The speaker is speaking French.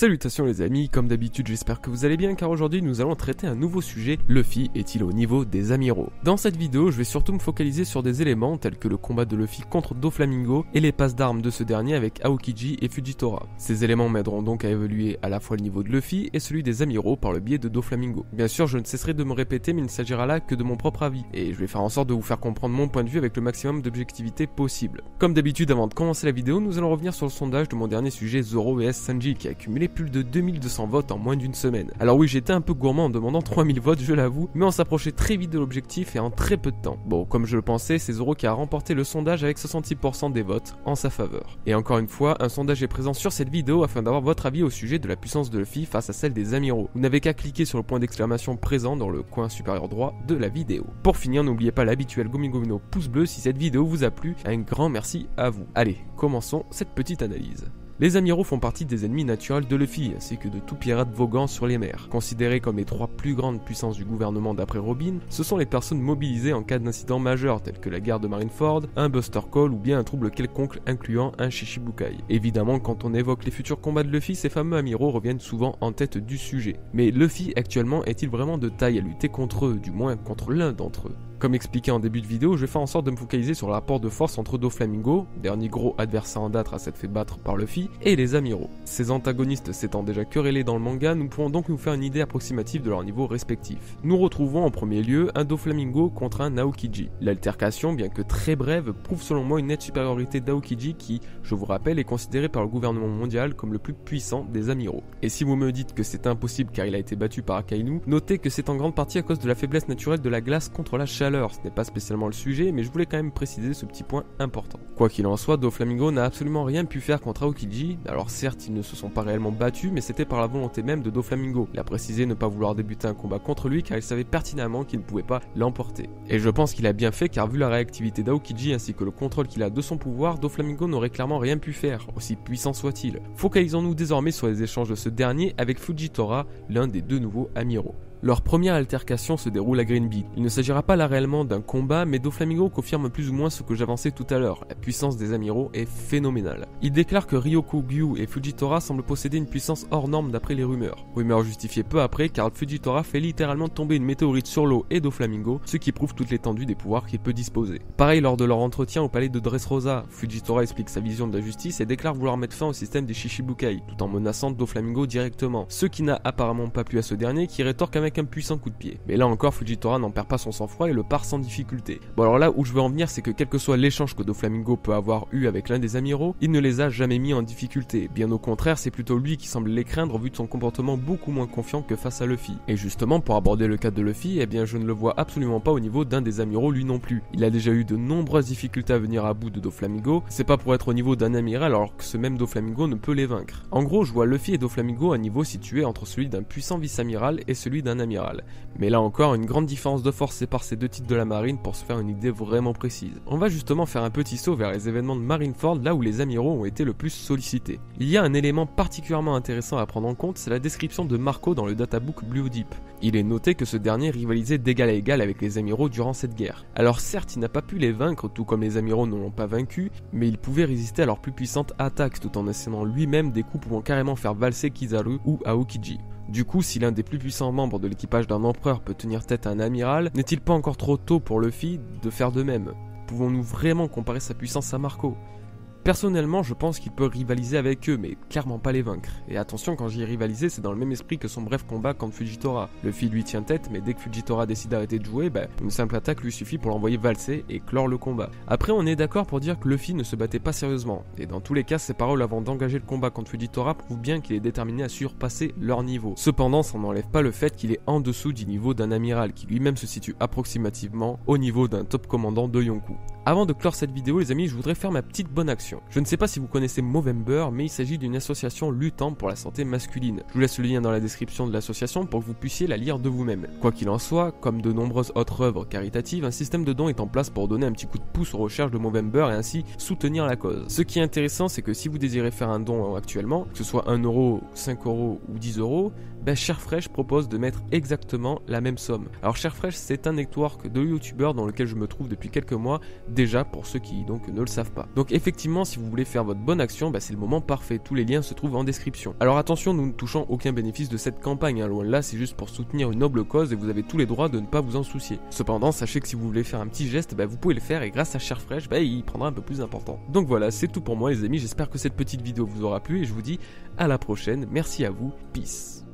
Salutations les amis, comme d'habitude j'espère que vous allez bien car aujourd'hui nous allons traiter un nouveau sujet, Luffy est-il au niveau des amiraux? Dans cette vidéo je vais surtout me focaliser sur des éléments tels que le combat de Luffy contre Doflamingo et les passes d'armes de ce dernier avec Aokiji et Fujitora. Ces éléments m'aideront donc à évaluer à la fois le niveau de Luffy et celui des amiraux par le biais de Doflamingo. Bien sûr je ne cesserai de me répéter mais il ne s'agira là que de mon propre avis et je vais faire en sorte de vous faire comprendre mon point de vue avec le maximum d'objectivité possible. Comme d'habitude avant de commencer la vidéo nous allons revenir sur le sondage de mon dernier sujet Zoro vs Sanji qui a accumulé plus de 2200 votes en moins d'une semaine. Alors oui, j'étais un peu gourmand en demandant 3000 votes, je l'avoue, mais on s'approchait très vite de l'objectif et en très peu de temps. Bon, comme je le pensais, c'est Zoro qui a remporté le sondage avec 66% des votes en sa faveur. Et encore une fois, un sondage est présent sur cette vidéo afin d'avoir votre avis au sujet de la puissance de Luffy face à celle des amiraux. Vous n'avez qu'à cliquer sur le point d'exclamation présent dans le coin supérieur droit de la vidéo. Pour finir, n'oubliez pas l'habituel Gomigomino pouce bleu si cette vidéo vous a plu, un grand merci à vous. Allez, commençons cette petite analyse. Les amiraux font partie des ennemis naturels de Luffy, ainsi que de tout pirate voguant sur les mers. Considérés comme les trois plus grandes puissances du gouvernement d'après Robin, ce sont les personnes mobilisées en cas d'incident majeur, tels que la guerre de Marineford, un Buster Call ou bien un trouble quelconque incluant un Shichibukai. Évidemment, quand on évoque les futurs combats de Luffy, ces fameux amiraux reviennent souvent en tête du sujet. Mais Luffy, actuellement, est-il vraiment de taille à lutter contre eux, du moins contre l'un d'entre eux? Comme expliqué en début de vidéo, je vais faire en sorte de me focaliser sur le rapport de force entre Doflamingo, dernier gros adversaire en date à s'être fait battre par Luffy, et les amiraux. Ces antagonistes s'étant déjà querellés dans le manga, nous pouvons donc nous faire une idée approximative de leur niveau respectif. Nous retrouvons en premier lieu un Doflamingo contre un Aokiji. L'altercation, bien que très brève, prouve selon moi une nette supériorité d'Aokiji qui, je vous rappelle, est considéré par le gouvernement mondial comme le plus puissant des amiraux. Et si vous me dites que c'est impossible car il a été battu par Akainu, notez que c'est en grande partie à cause de la faiblesse naturelle de la glace contre la chaleur. Ce n'est pas spécialement le sujet, mais je voulais quand même préciser ce petit point important. Quoi qu'il en soit, Doflamingo n'a absolument rien pu faire contre Aokiji. Alors certes, ils ne se sont pas réellement battus, mais c'était par la volonté même de Doflamingo. Il a précisé ne pas vouloir débuter un combat contre lui car il savait pertinemment qu'il ne pouvait pas l'emporter. Et je pense qu'il a bien fait car vu la réactivité d'Aokiji ainsi que le contrôle qu'il a de son pouvoir, Doflamingo n'aurait clairement rien pu faire, aussi puissant soit-il. Focalisons-nous désormais sur les échanges de ce dernier avec Fujitora, l'un des deux nouveaux amiraux. Leur première altercation se déroule à Green Beach. Il ne s'agira pas là réellement d'un combat, mais Doflamingo confirme plus ou moins ce que j'avançais tout à l'heure. La puissance des amiraux est phénoménale. Il déclare que Ryokugyu et Fujitora semblent posséder une puissance hors norme d'après les rumeurs. Rumeurs justifiées peu après car Fujitora fait littéralement tomber une météorite sur l'eau et Doflamingo, ce qui prouve toute l'étendue des pouvoirs qu'il peut disposer. Pareil lors de leur entretien au palais de Dressrosa, Fujitora explique sa vision de la justice et déclare vouloir mettre fin au système des Shichibukai, tout en menaçant Doflamingo directement. Ce qui n'a apparemment pas plu à ce dernier qui rétorque avec un puissant coup de pied. Mais là encore Fujitora n'en perd pas son sang-froid et le part sans difficulté. Bon alors là où je veux en venir c'est que quel que soit l'échange que Doflamingo peut avoir eu avec l'un des amiraux, il ne les a jamais mis en difficulté. Bien au contraire c'est plutôt lui qui semble les craindre vu de son comportement beaucoup moins confiant que face à Luffy. Et justement pour aborder le cas de Luffy, eh bien je ne le vois absolument pas au niveau d'un des amiraux lui non plus. Il a déjà eu de nombreuses difficultés à venir à bout de Doflamingo, c'est pas pour être au niveau d'un amiral alors que ce même Doflamingo ne peut les vaincre. En gros je vois Luffy et Doflamingo à niveau situé entre celui d'un puissant vice-amiral et celui d'un amiral. Mais là encore, une grande différence de force sépare ces deux titres de la marine pour se faire une idée vraiment précise. On va justement faire un petit saut vers les événements de Marineford, là où les amiraux ont été le plus sollicités. Il y a un élément particulièrement intéressant à prendre en compte, c'est la description de Marco dans le databook Blue Deep. Il est noté que ce dernier rivalisait d'égal à égal avec les amiraux durant cette guerre. Alors certes, il n'a pas pu les vaincre, tout comme les amiraux ne l'ont pas vaincu, mais il pouvait résister à leur plus puissante attaque, tout en assénant lui-même des coups pouvant carrément faire valser Kizaru ou Aokiji. Du coup, si l'un des plus puissants membres de l'équipage d'un empereur peut tenir tête à un amiral, n'est-il pas encore trop tôt pour Luffy de faire de même? Pouvons-nous vraiment comparer sa puissance à Marco? Personnellement, je pense qu'il peut rivaliser avec eux, mais clairement pas les vaincre. Et attention, quand j'y ai rivalisé, c'est dans le même esprit que son bref combat contre Fujitora. Luffy lui tient tête, mais dès que Fujitora décide d'arrêter de jouer, une simple attaque lui suffit pour l'envoyer valser et clore le combat. Après, on est d'accord pour dire que Luffy ne se battait pas sérieusement. Et dans tous les cas, ses paroles avant d'engager le combat contre Fujitora prouvent bien qu'il est déterminé à surpasser leur niveau. Cependant, ça n'enlève pas le fait qu'il est en dessous du niveau d'un amiral, qui lui-même se situe approximativement au niveau d'un top commandant de Yonkou. Avant de clore cette vidéo les amis, je voudrais faire ma petite bonne action. Je ne sais pas si vous connaissez Movember, mais il s'agit d'une association luttant pour la santé masculine. Je vous laisse le lien dans la description de l'association pour que vous puissiez la lire de vous-même. Quoi qu'il en soit, comme de nombreuses autres œuvres caritatives, un système de dons est en place pour donner un petit coup de pouce aux recherches de Movember et ainsi soutenir la cause. Ce qui est intéressant, c'est que si vous désirez faire un don actuellement, que ce soit 1 euro, 5 euros ou 10 euros, ShareFresh propose de mettre exactement la même somme. Alors ShareFresh, c'est un network de youtubeurs dans lequel je me trouve depuis quelques mois, déjà pour ceux qui donc ne le savent pas. Donc effectivement, si vous voulez faire votre bonne action, c'est le moment parfait, tous les liens se trouvent en description. Alors attention, nous ne touchons aucun bénéfice de cette campagne, loin de là, c'est juste pour soutenir une noble cause et vous avez tous les droits de ne pas vous en soucier. Cependant, sachez que si vous voulez faire un petit geste, vous pouvez le faire et grâce à ShareFresh, il prendra un peu plus important. Donc voilà, c'est tout pour moi les amis, j'espère que cette petite vidéo vous aura plu et je vous dis à la prochaine, merci à vous, peace.